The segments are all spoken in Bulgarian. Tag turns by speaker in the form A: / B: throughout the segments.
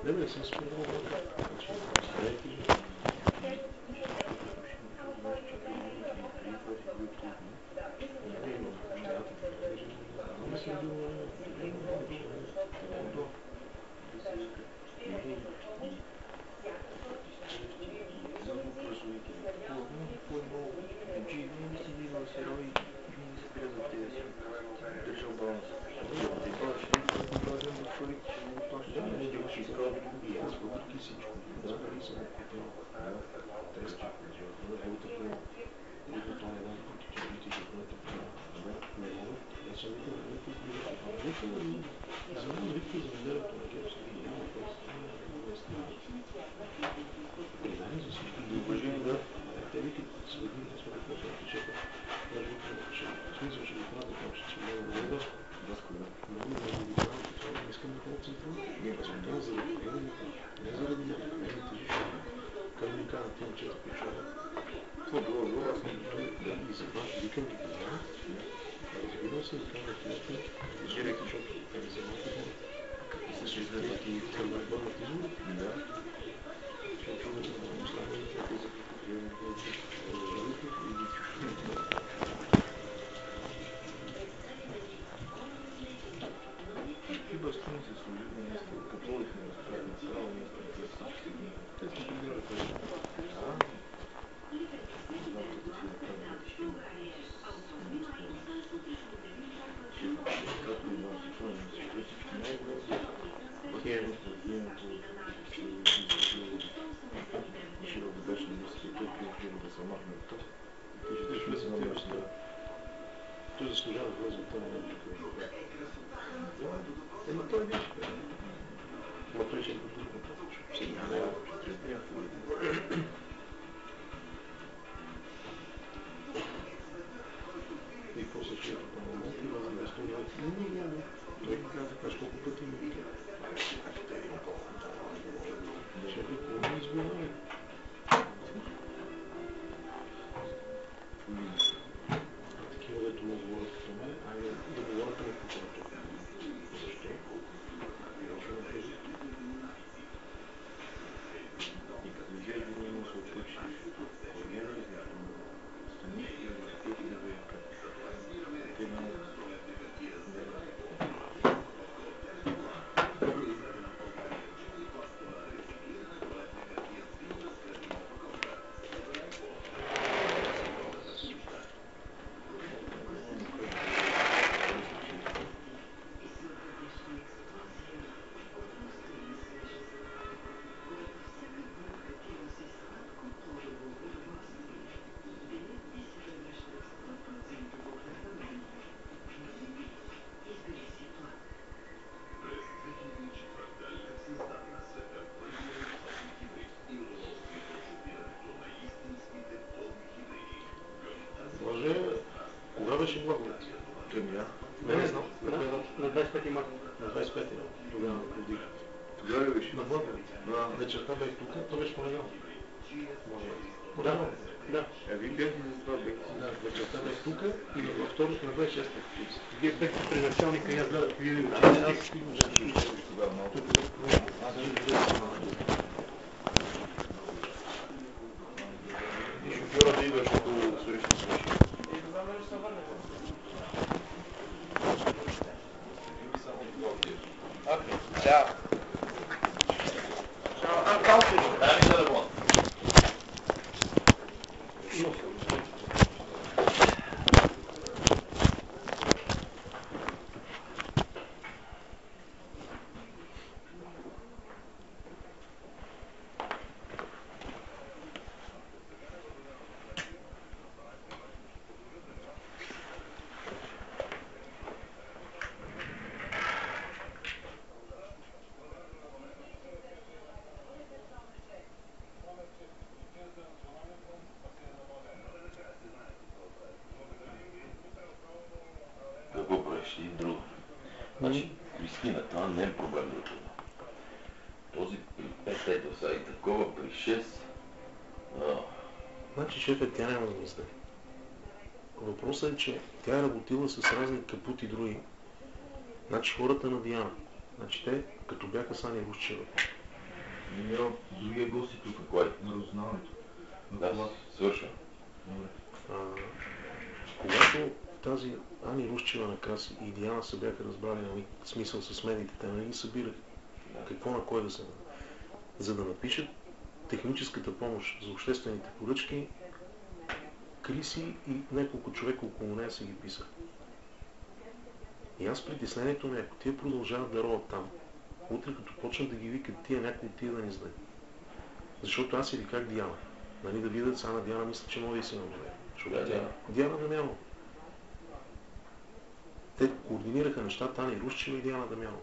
A: Не бе, съм спомнал, той заслужава да влезе от това момент. Ема той беше. Ама той ще е и после ще е това момент и вас да студия. Не. Той каза, аз колко пъти ми ще е по-не избираме. Такива, дето му говорят като мен, айде да говорят на прокуратура. Защо? И като изглежда не се отпочиш, колега, защото станиш и разпити да бъде как. Те не кога беше благовед? Не знам.
B: На 25 марта.
A: На 25 тогава ходих.
C: Тогава ли беше?
A: На благовед. Вечерта бях тук, то беше понеделник. Да.
C: Вие бяхте за това бяхте?
A: Да, вечерта бях тук и във вторник на 26-та.
B: Вие бяхте при началника и аз гледах вие
C: тогава малко. И шофьора да идваш около срещу свърши.
D: Ciao. Ciao, ciao.
C: И друго. Значи, Кристина, това не е проблем да това. Този при 5 етоса и такова при 6.
A: Значи, шефът, тя няма да мисля. Въпросът е, че тя е работила с разни капути други. Значи хората на Диана.
E: Значи те, като бяха с Ани Русчева.
A: Няма другия гост и тук.
C: Кой?
A: На разузнаването.
C: Да, свършва.
A: Добре.
E: Когато тази Ани Русчева на Краси и Диана се бяха разбрали, нали, смисъл с медиите, те нали ги събирах. Какво на кой да се даде. За да напишат техническата помощ за обществените поръчки, Криси и няколко човека около нея си ги писах. И аз притеснението ми, ако тия продължават да роват там, утре като почнат да ги викат тия, някой от тия да ни знае. Защото аз си виках Диана. Нали, да видят сега на Диана, мисля, че може да и си намалее. Защото Диана Дамянова. Те координираха нещата Ани Русчева и Диана Дамянова.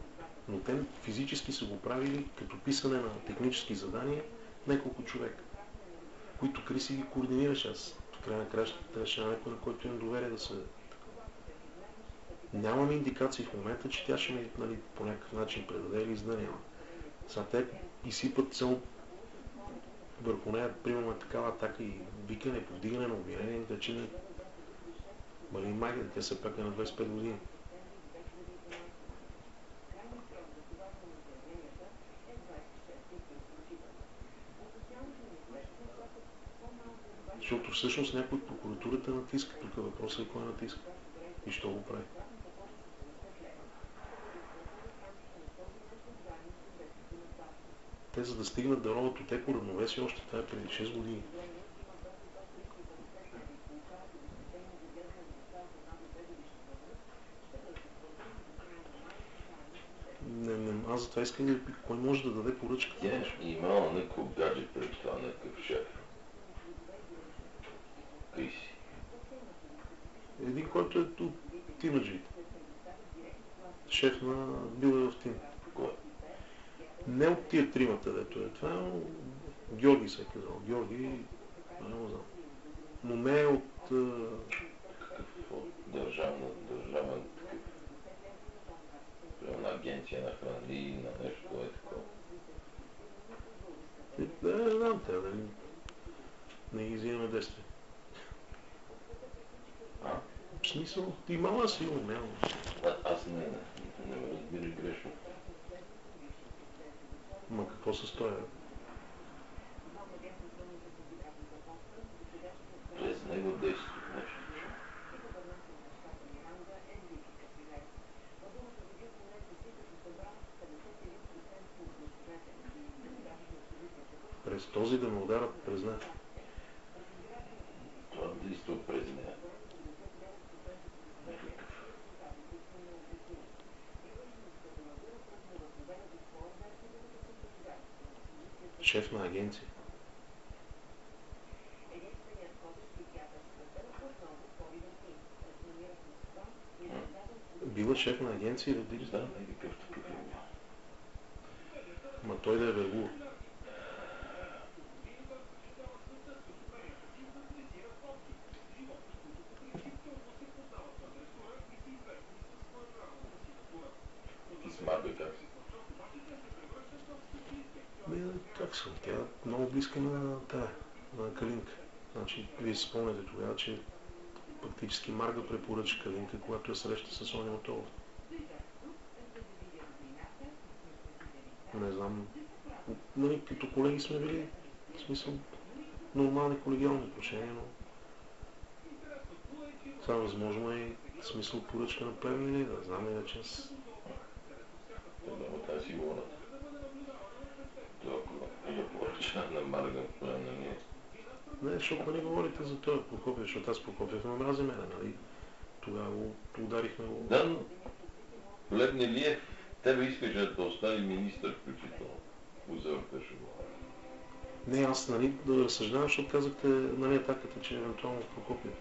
E: Но те физически са го правили като писане на технически задания няколко човека, които Криси ги координираше. Аз в края на кращата трябваше на някой, на който имам доверие да се... Нямаме индикации в момента, че тя ще ми, нали, по някакъв начин предаде или издание. Сега те изсипат цел върху нея, примерно такава атака и викане, повдигане на обвинение, да че не... Мали майка, те са пак на 25 години. Защото всъщност някой от прокуратурата натиска. Тук въпросът е кой натиска. И що го прави. Те за да стигнат да роват от еко равновесие още това е преди 6 години. Аз затова искам да ви питам, кой може да даде поръчка?
C: Тя имала някакъв гаджет пред това, някакъв шеф. Криси.
E: Един, който е от тимаджиите. Шеф на Бил в тим.
C: Кой?
E: Не от тия тримата, дето е. Това е Георги се е казал. Георги, не го знам. Но не е от...
C: Какъв от държавен такъв. Прямо на агенция на храни, на нещо, това е такова.
E: Не знам те, нали? Не ги взимаме действие. В смисъл, имала силно, няма.
C: Аз не ме разбираш грешно.
E: Ма какво се стоя?
C: През него действие нещо.
E: През този да ме ударат през нея.
C: Това действа през нея.
E: Шеф на агенция. Била шеф на агенция или
C: Да, някакъв такъв е.
E: Ма той да е вергул.
C: Смарга как?
E: Как съм? Тя е много близка на Калинка. Значи, вие си спомняте тогава, че практически Марга препоръча Калинка, когато е среща с Соня Матолов. Не знам. Нали, като колеги сме били, в смисъл, нормални колегиални отношения, но това възможно е в смисъл поръчка на Плевнелиев, да знам иначе аз...
C: Това е сигурно. Толкова да поръча на Марга Плевнелиев.
E: Не, защото не говорите за това Прокопиев, защото аз Прокопиев ме мрази мене, нали? Тогава го ударихме го...
C: Да, но Плевнелиев тебе искаш да остави министър включително. Узъркаш го.
E: Не, аз нали да разсъждавам, защото казахте нали атаката, че евентуално Прокопиев.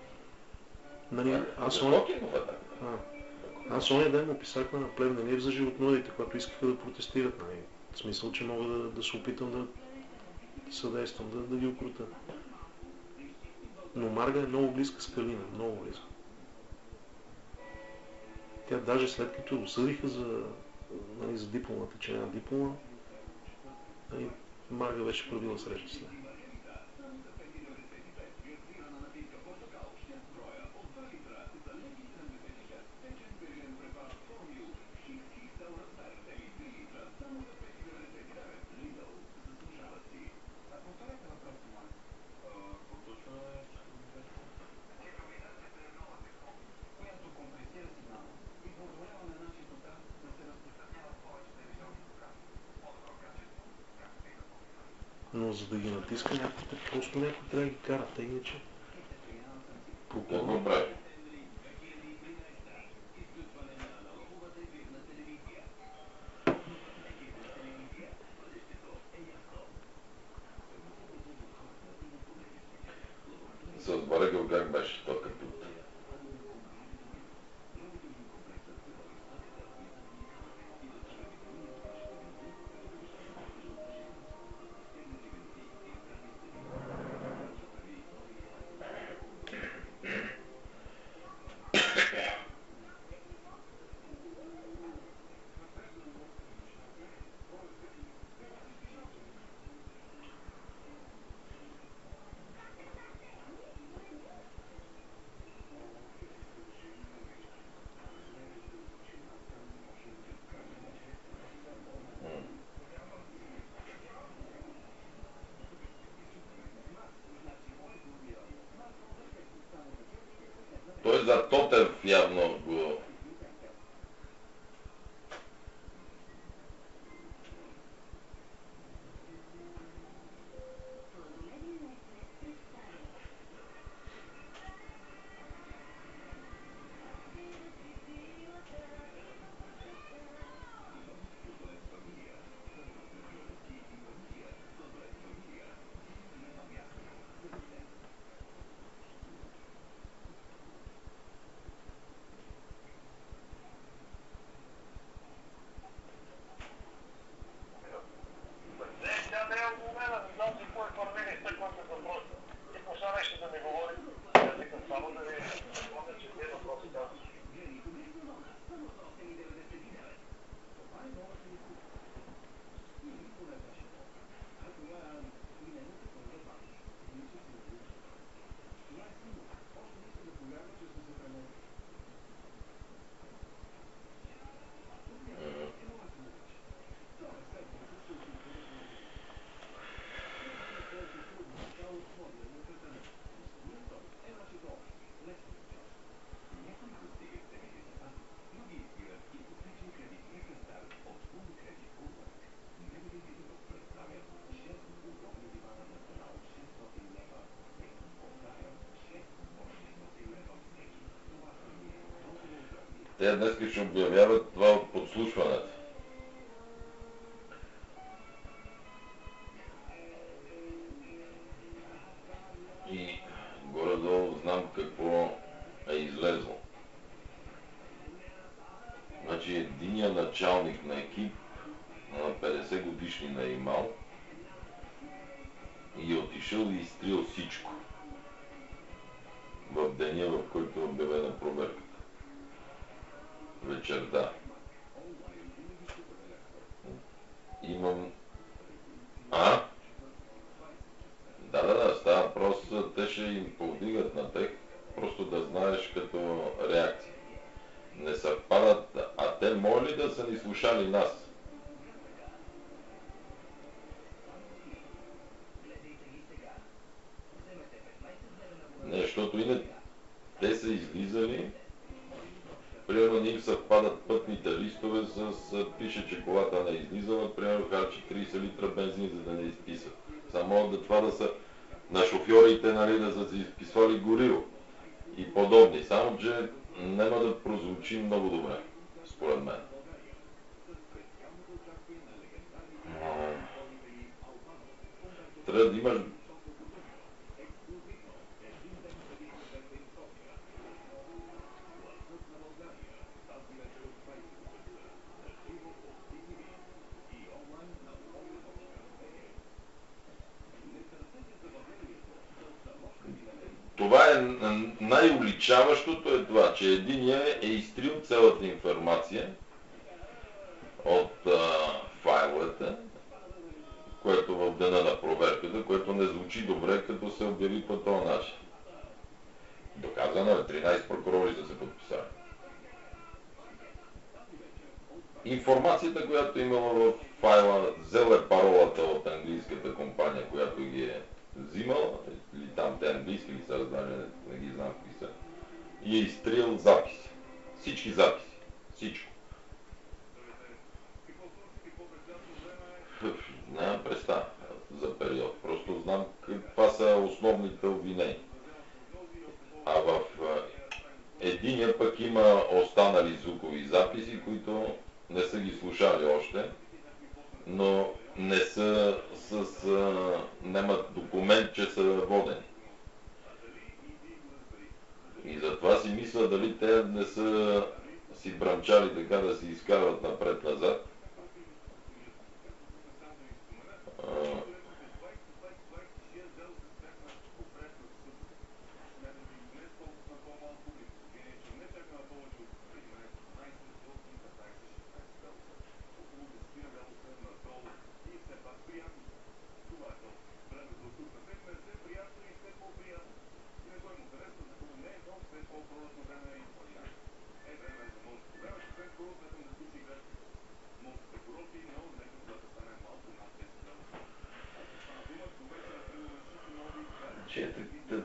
E: Нали, аз оня ден му писахме на Плевнелиев за животновъдите, които искаха да протестират, нали? В смисъл, че мога да се опитам да съдействам, да ги укрута. Но Марга е много близка с Калина, много близка. Тя даже след като осъдиха за дипломата, че няма диплома, нали, Марга беше правила среща с нея. Но за да ги натиска някой, просто някой трябва да ги кара, те иначе.
C: Какво прави? С Барегъл как беше то капут? Той за Тотев явно го... Те днес ще обявяват това от подслушването. И горе-долу знам какво е излезло. Значи единия началник на екип на 50 годишнина е имал и е отишъл и изтрил всичко в деня, в който е обявена проверката. Вечерта. Имам... Да, става въпрос, те ще им повдигат на тех, просто да знаеш като реакция. Не съвпадат, а те може ли да са ни слушали нас? Не, защото иначе те са излизали, примерно не им съвпадат пътните листове пише, че колата не е излизала, примерно харчи 30 литра бензин, за да не изписват. Само да това да са на шофьорите, нали, да са си изписвали гориво и подобни. Само, че няма да прозвучи много добре, според мен. Трябва да имаш... Това е най-уличаващото е това, че единия е изтрил цялата информация от файловете, което в дена на проверката, което не звучи добре, като се обяви по този начин. Доказано е, 13 прокурори са се подписали. Информацията, която е имала в файла, взела е паролата от английската компания, която ги е взимала, или там те английски ли са, даже не ги знам какви са, и е изтрил записи. Всички записи. Всичко. Нямам представа. за период. Просто знам каква са основните обвинения. А в единия пък има останали звукови записи, които не са ги слушали още, но не са нямат документ, че са водени. И затова си мисля дали те не са си бранчали така да си изкарват напред-назад.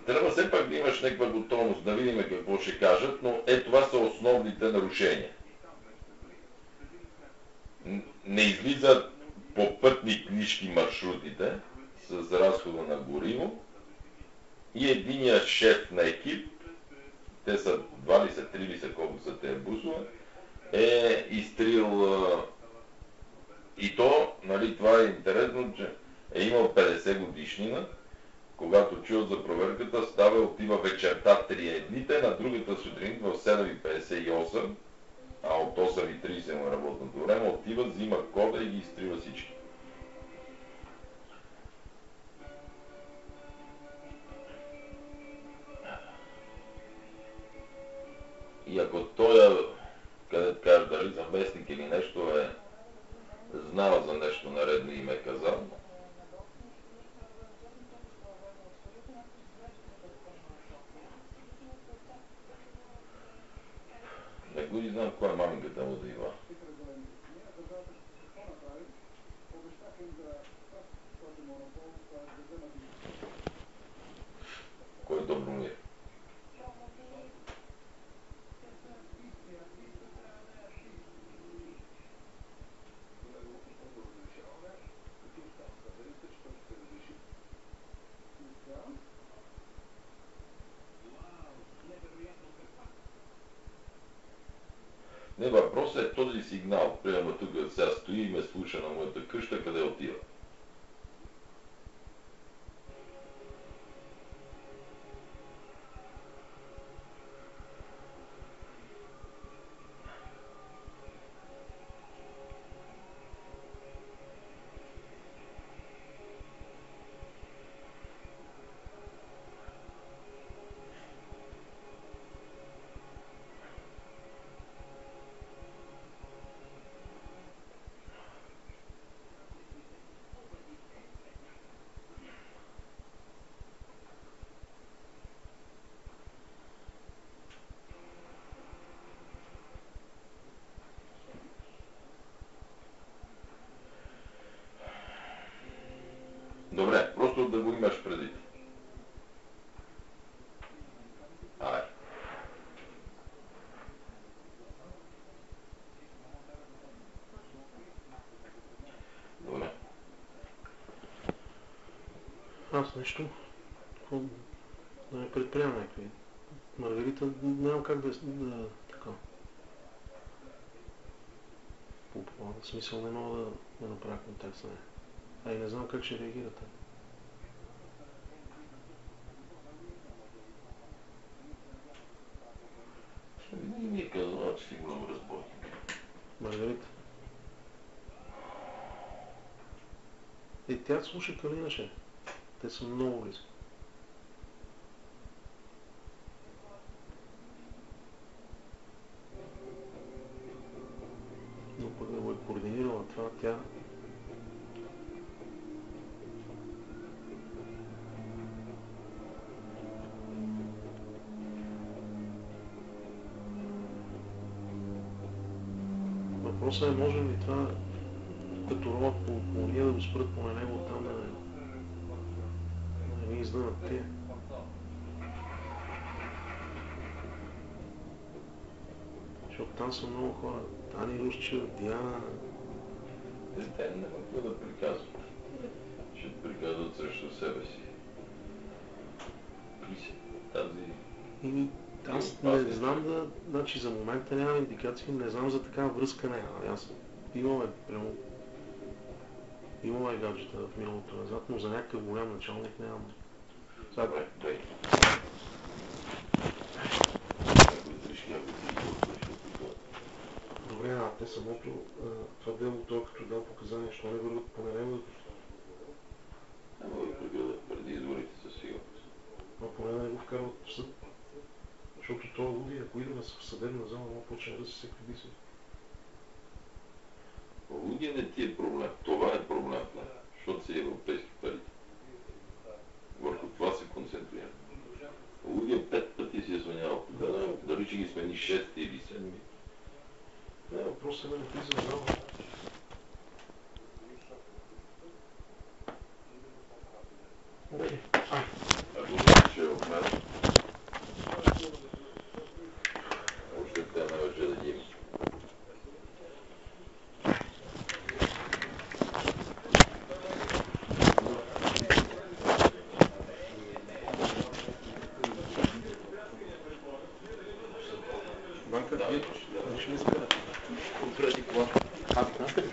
C: Трябва все пак да имаш някаква готовност да видим какво ще кажат, но това са основните нарушения. Не излизат по пътни книжки маршрутите с разхода на гориво и единият шеф на екип, те са 2 ли са, 3 ли са, колко са тези бусове, е изтрил и то, нали, това е интересно, че е имал 50 годишнина, когато чуят за проверката, става, отива вечерта 3 едните, на другата сутрин в 7:58, а от 8:30 му работното време, отива, взима кода и ги изтрива всички. И ако той, където кажеш дали заместник или нещо е знал за нещо наредно и ме е казал, не го и знам коя е мамката му да има. Кой е Добромир? Не, въпросът е този сигнал. Примерно тук сега стои и ме слуша на моята къща, къде отива. Добре, просто да го имаш преди. Ай. Добре.
E: Аз нещо, да не предприема някакви. Маргарита нямам как да така. В смисъл не мога да направя контакт с нея. А и не знам как ще реагирате.
C: Не ми е казала, че си голям разбойник.
E: Маргарита. Тя слуша Калинаше. Те са много близки. Но пък да го е координирала това, тя... Въпросът е, може ли това като рола по ние да го спрат поне него там да не ми издънат те. Защото там са много хора. Ани Русчева, Диана...
C: Те няма какво да приказват. Ще приказват.
E: знам значи за момента нямам индикации, не знам за такава връзка няма. Имаме гаджета в миналото назад, но за някакъв голям началник нямам.
C: Добре, дай.
E: Добре, те самото, това дело, той като дал показания, що не върват по него?
C: Няма да прегледат преди изборите със сигурност.
E: Но поне да не го вкарват в съд. Защото той луди, ако идва в съдебна зала, може почне да се всеки биси.
C: Луди не ти е проблем. Това е проблем, защото си европейски пари. Върху това се концентрира. Луди 5 пъти си е сменял. Дали ще ги смени 6 или 7.
E: Не, въпросът е да не влиза в зала. Окей.
C: Ако не е от мен, още те не въже да ги има.
E: Банка, вие ще не изкарате.
A: Преди кола.
E: Знаете ли?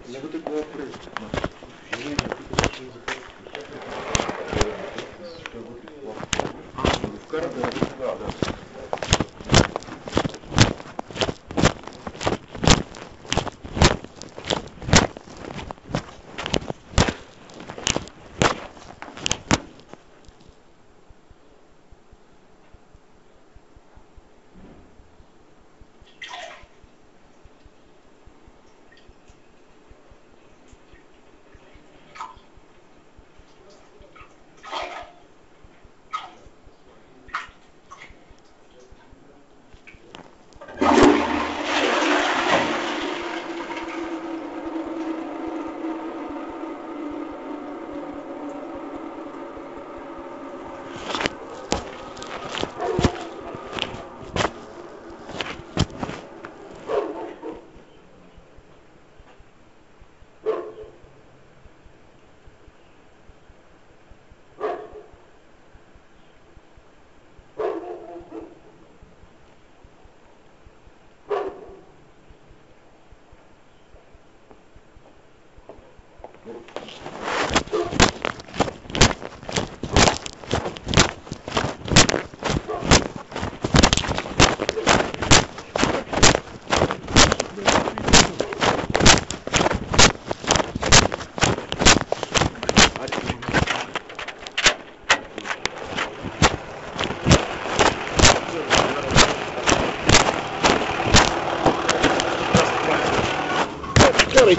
A: Неговата кола преди.
E: Да го вкарате? Да.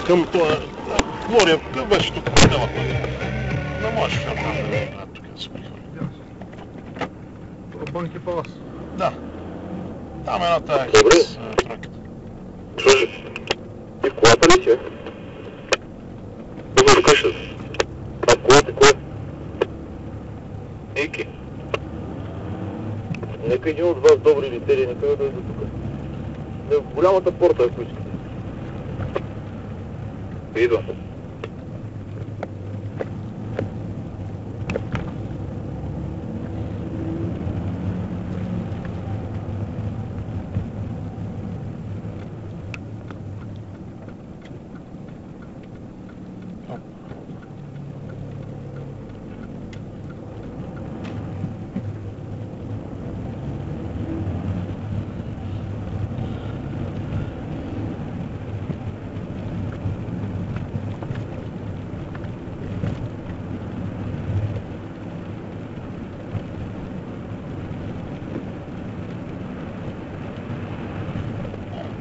E: Към това Глория, какъв беше тук моделът? Не можеш шофьор там тук да се прихвърли.
B: Бонки Палас.
E: Да. Там е една тая хикс тройката.
F: Слушай, ти в колата ли си, бе? Има до къщата. А в колата кое? Ники. Нека един от вас добри лицери, нека да дойде тук. Не в голямата порта, ако искате. Идвам.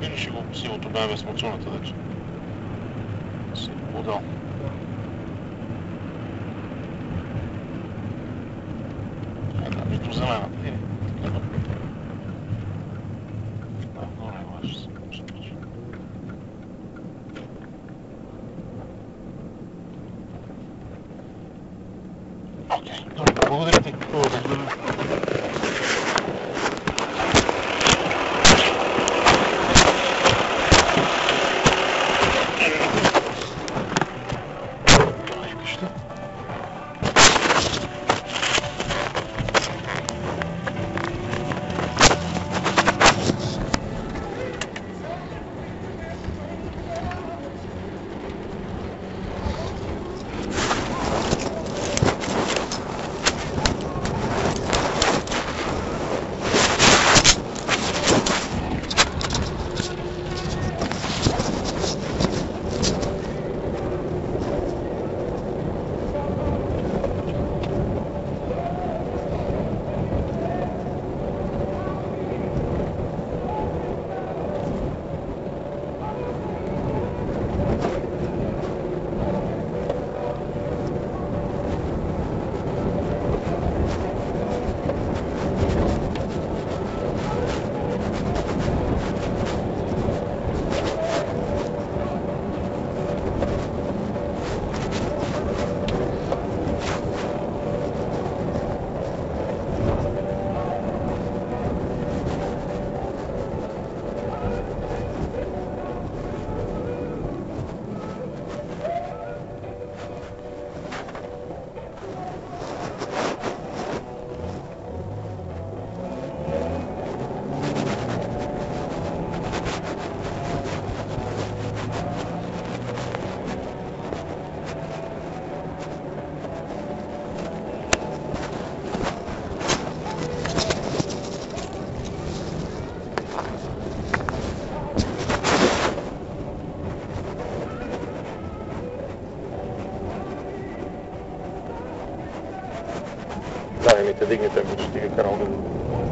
E: Виждаш го силото бе без мацуната вече. Си подал. Една нито зелена. Да, много не важи се. Окей, добре, благодаря ти. Благодаря.
F: стане, ми те дигнете, ако ще ти ги карал да